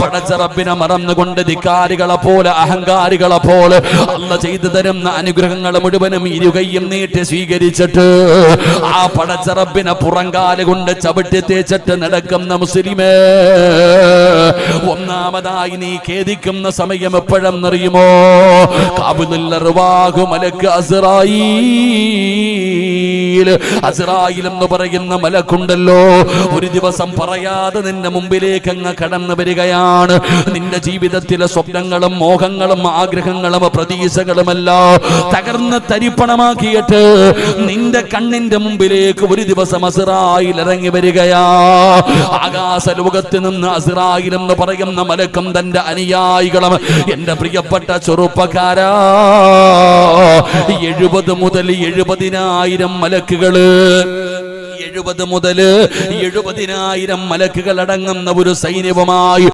പടച്ച റബ്ബിനെ മറന്നുകൊണ്ട് ധിക്കാരികളെ പോലെ അഹങ്കാരികളെ പോലെ അല്ല ചെയ്തു തരുന്ന അനുഗ്രഹങ്ങൾ മുഴുവനും ഇരുകൈയും നീട്ടി സ്വീകരിച്ചിട്ട് ആ പടച്ച റബ്ബിനെ പുറങ്കാല് കൊണ്ട് ചവിട്ടി തേച്ചിട്ട് നടക്കുന്ന മുസ്ലിമേ, ഒന്നാമതായി നീ ഖേദിക്കുന്ന സമയം എപ്പോഴെന്നറിയുമോ? ഖാബിദുൽ മലക്ക് അസ്റായീൽ എന്ന് പറയുന്ന മലക്കുണ്ടല്ലോ, ഒരു ദിവസം പറയാതെ നിന്റെ മുമ്പിലേക്ക് അങ്ങ് കടന്നു വരികയാണ്. നിന്റെ ജീവിതത്തിലെ സ്വപ്നങ്ങളും മോഹങ്ങളും ആഗ്രഹങ്ങളും പ്രതീക്ഷകളുമെല്ലാം തകർന്ന് തരിപ്പണമാക്കിയിട്ട് നിന്റെ കണ്ണിന്റെ മുമ്പിലേക്ക് ഒരു ദിവസം അസ്റായീൽ ഇറങ്ങി വരികയാ. ആകാശ ലോകത്ത് നിന്ന് അസ്റായീൽ എന്ന് പറയുന്ന മലക്കും തന്റെ അനുയായികളും, എന്റെ പ്രിയപ്പെട്ട ചെറുപ്പക്കാരാ, 70 മുതൽ 70,000 മലക്കുകള്, 70 മുതൽ 70,000 മലക്കുകൾ അടങ്ങുന്ന ഒരു സൈന്യവുമായി